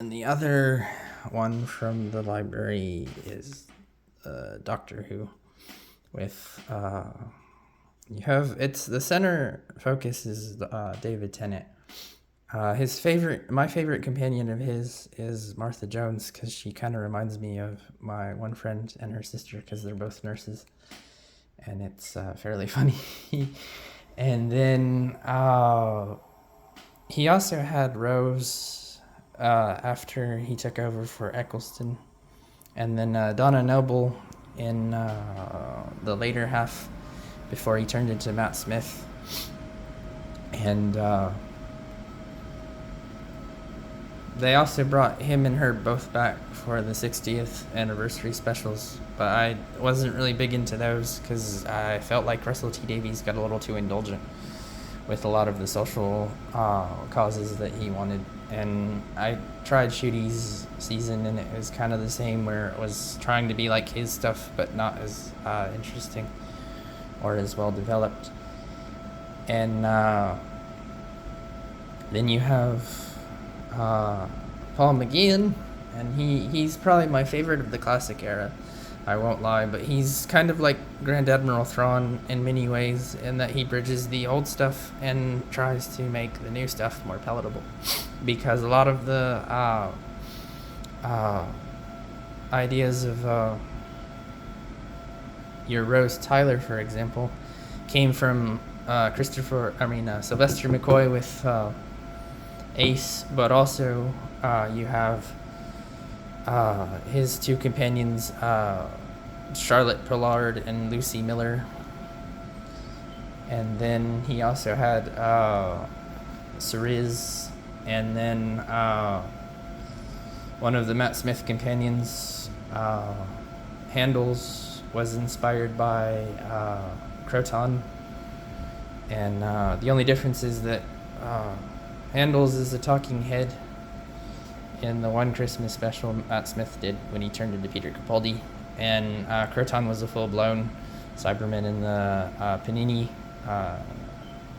And the other one from the library is Doctor Who. With you have it's the center focus is David Tennant. My favorite companion of his is Martha Jones because she kind of reminds me of my one friend and her sister because they're both nurses, and it's fairly funny. And then he also had Rose after he took over for Eccleston, and then Donna Noble in the later half before he turned into Matt Smith. And they also brought him and her both back for the 60th anniversary specials, but I wasn't really big into those because I felt like Russell T Davies got a little too indulgent with a lot of the social causes that he wanted. And I tried Shooty's season, and it was kind of the same, where it was trying to be like his stuff, but not as interesting or as well developed. And then you have Paul McGeehan, and he's probably my favorite of the classic era. I won't lie, but he's kind of like Grand Admiral Thrawn in many ways, in that he bridges the old stuff and tries to make the new stuff more palatable. Because a lot of the ideas of your Rose Tyler, for example, came from Sylvester McCoy with Ace, but also you have his two companions, Charlotte Pollard and Lucy Miller. And then he also had Cerise, and then one of the Matt Smith companions, Handles, was inspired by Croton. And the only difference is that Handles is a talking head in the one Christmas special Matt Smith did when he turned into Peter Capaldi, and Croton was a full-blown Cyberman in the Panini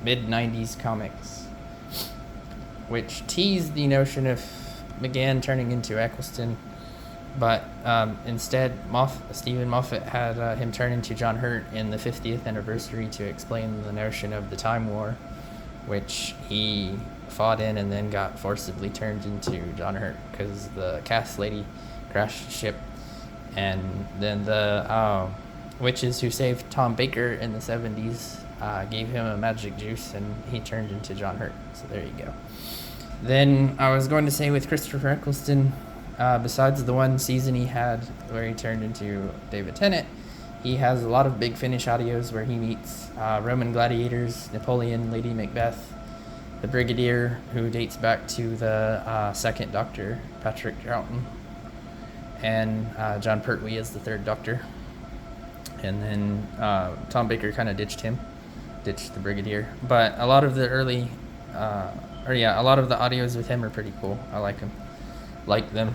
mid-90s comics, which teased the notion of McGann turning into Eccleston, but instead Stephen Moffat had him turn into John Hurt in the 50th anniversary to explain the notion of the Time War, which he fought in and then got forcibly turned into John Hurt because the Cass lady crashed the ship. And then the witches who saved Tom Baker in the 70s gave him a magic juice, and he turned into John Hurt. So there you go. Then I was going to say, with Christopher Eccleston, besides the one season he had where he turned into David Tennant, he has a lot of Big Finish audios where he meets Roman gladiators, Napoleon, Lady Macbeth, the Brigadier, who dates back to the second Doctor, Patrick Troughton, and John Pertwee as the third Doctor. And then Tom Baker kind of ditched the Brigadier. But a lot of the a lot of the audios with him are pretty cool. I like them.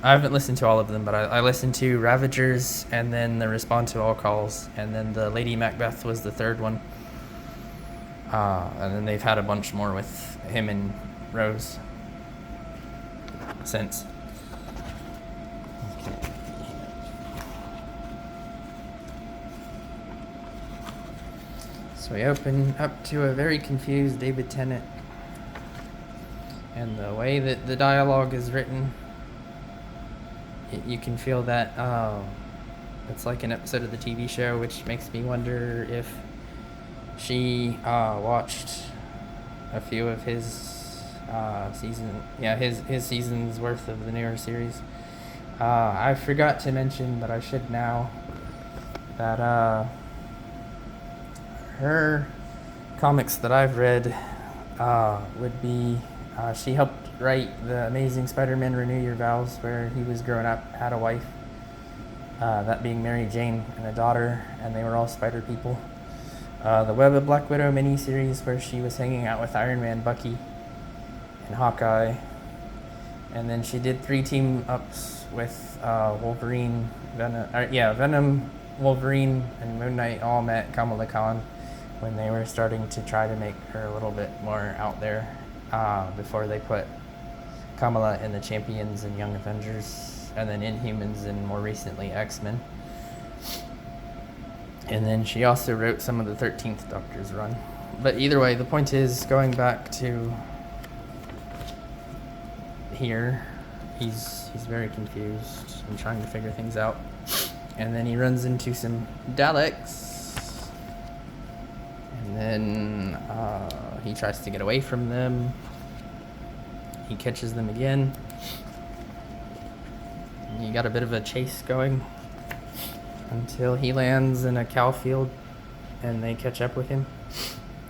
I haven't listened to all of them, but I listened to Ravagers, and then the Respond to All Calls, and then the Lady Macbeth was the third one. And then they've had a bunch more with him and Rose since. Okay. So we open up to a very confused David Tennant, and the way that the dialogue is written, you can feel that it's like an episode of the TV show, which makes me wonder if she watched a few of his his season's worth of the newer series. I forgot to mention, but I should now, that her comics that I've read would be she helped write the Amazing Spider-Man Renew Your Vows, where he was growing up, had a wife, that being Mary Jane, and a daughter, and they were all spider people. The Web of Black Widow miniseries, where she was hanging out with Iron Man, Bucky, and Hawkeye. And then she did 3 team-ups with Wolverine, Venom, Wolverine, and Moon Knight all met Kamala Khan when they were starting to try to make her a little bit more out there before they put Kamala in the Champions and Young Avengers, and then Inhumans and more recently X-Men. And then she also wrote some of the 13th Doctor's run. But either way, the point is, going back to here, he's very confused and trying to figure things out. And then he runs into some Daleks. And then he tries to get away from them. He catches them again. And you got a bit of a chase going until he lands in a cow field and they catch up with him.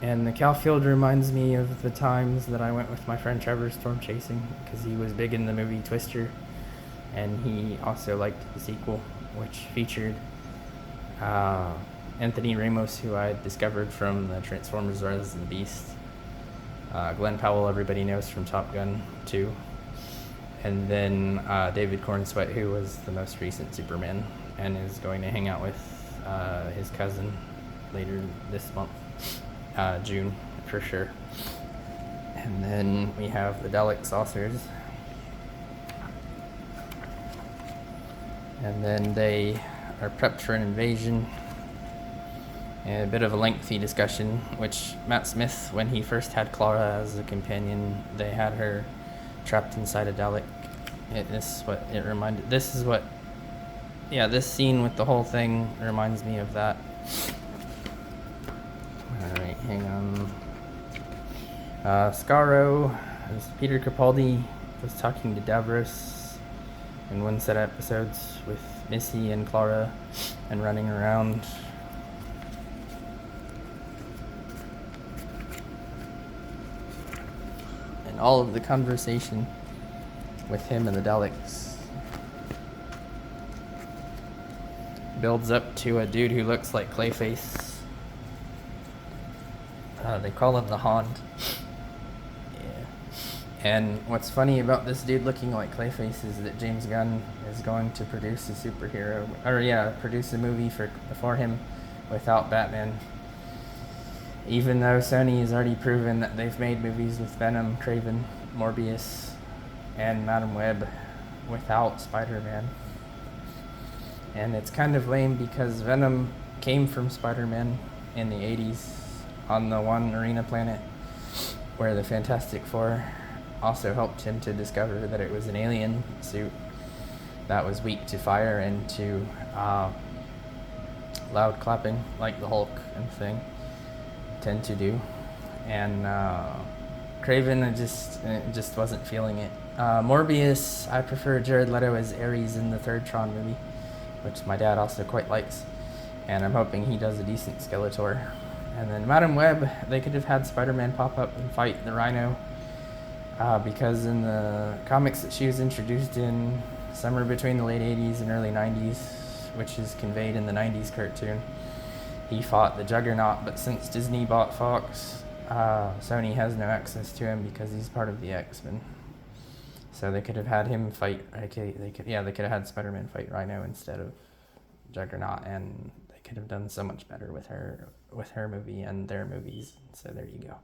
And the cow field reminds me of the times that I went with my friend Trevor storm chasing, because he was big in the movie Twister, and he also liked the sequel, which featured Anthony Ramos, who I discovered from the Transformers Rise of the Beast. Glenn Powell, everybody knows from Top Gun 2. And then David Cornsweet, who was the most recent Superman, and is going to hang out with his cousin later this month. June, for sure. And then we have the Dalek saucers. And then they are prepped for an invasion. And a bit of a lengthy discussion, which Matt Smith, when he first had Clara as a companion, they had her trapped inside a Dalek. This scene with the whole thing reminds me of that. Alright, hang on. Skaro, as Peter Capaldi was talking to Davros in one set of episodes with Missy and Clara and running around. And all of the conversation with him and the Daleks builds up to a dude who looks like Clayface. They call him the Hond. Yeah. And what's funny about this dude looking like Clayface is that James Gunn is going to produce produce a movie for him without Batman. Even though Sony has already proven that they've made movies with Venom, Kraven, Morbius, and Madam Web without Spider-Man. And it's kind of lame because Venom came from Spider-Man in the 80s. On the one arena planet where the Fantastic Four also helped him to discover that it was an alien suit that was weak to fire and to loud clapping, like the Hulk and thing tend to do. And Kraven, I just wasn't feeling it. Morbius, I prefer Jared Leto as Ares in the third Tron movie, which my dad also quite likes, and I'm hoping he does a decent Skeletor. And then Madam Web, they could have had Spider-Man pop up and fight the Rhino, because in the comics that she was introduced in, somewhere between the late 80s and early 90s, which is conveyed in the 90s cartoon, he fought the Juggernaut, but since Disney bought Fox, Sony has no access to him because he's part of the X-Men. So they could have had him fight, they could have had Spider-Man fight Rhino instead of Juggernaut, and they could have done so much better with her movie and their movies. So there you go.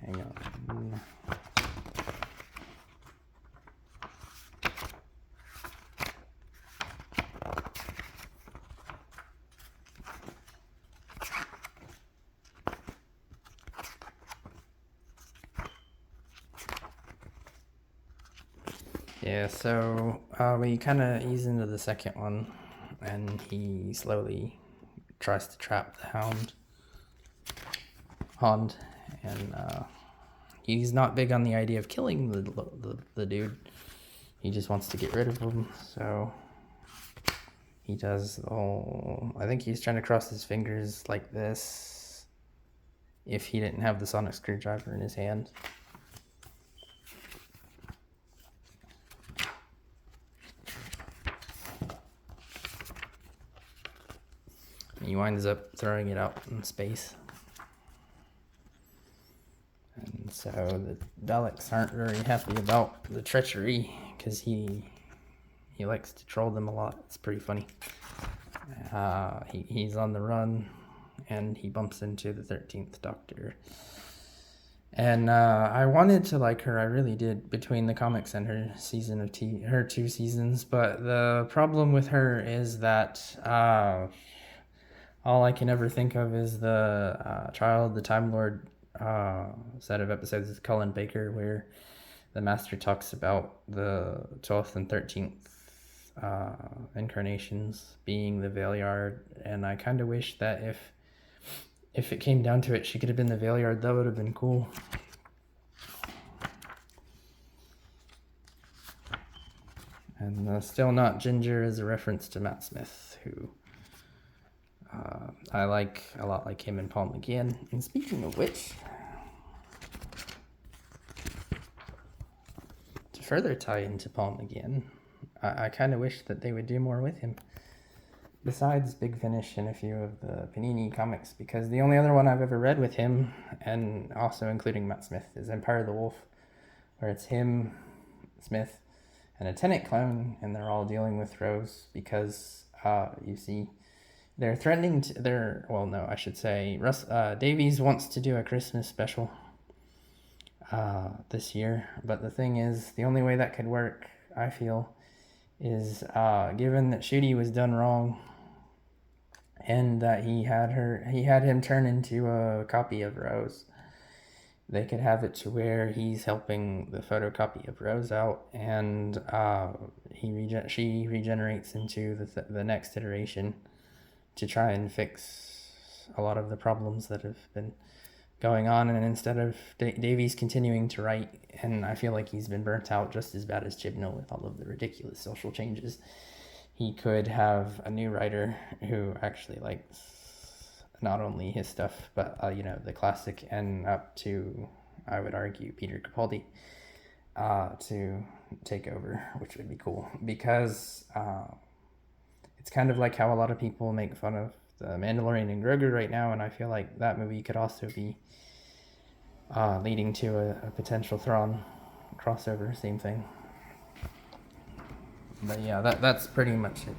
Hang on. Yeah, so we kind of ease into the second one, and he slowly tries to trap the Hond, and he's not big on the idea of killing the dude. He just wants to get rid of him, so he does the whole... I think he's trying to cross his fingers like this if he didn't have the sonic screwdriver in his hand. He winds up throwing it out in space. And so the Daleks aren't very happy about the treachery, because he likes to troll them a lot. It's pretty funny. He's on the run, and he bumps into the 13th Doctor. And I wanted to like her, I really did, between the comics and her season of her 2 seasons. But the problem with her is that all I can ever think of is the Trial of the Time Lord set of episodes with Colin Baker, where the Master talks about the 12th and 13th incarnations being the Valeyard, and I kind of wish that if it came down to it, she could have been the Valeyard. That would have been cool. And Still Not Ginger is a reference to Matt Smith, who I like a lot, like him and Paul McGann. And speaking of which, to further tie into Paul McGann, I kind of wish that they would do more with him, besides Big Finish and a few of the Panini comics, because the only other one I've ever read with him, and also including Matt Smith, is Empire of the Wolf, where it's him, Smith, and a Tenet clone, and they're all dealing with Rose because you see they're threatening to, Davies wants to do a Christmas special this year, but the thing is, the only way that could work, I feel, is given that Shooty was done wrong and that he had him turn into a copy of Rose, they could have it to where he's helping the photocopy of Rose out, and she regenerates into the next iteration to try and fix a lot of the problems that have been going on. And instead of Davies continuing to write, and I feel like he's been burnt out just as bad as Chibnall with all of the ridiculous social changes, he could have a new writer who actually likes not only his stuff, but the classic, and up to, I would argue, Peter Capaldi to take over, which would be cool, because it's kind of like how a lot of people make fun of the Mandalorian and Grogu right now, and I feel like that movie could also be leading to a potential Thrawn crossover, same thing. But yeah, that's pretty much it.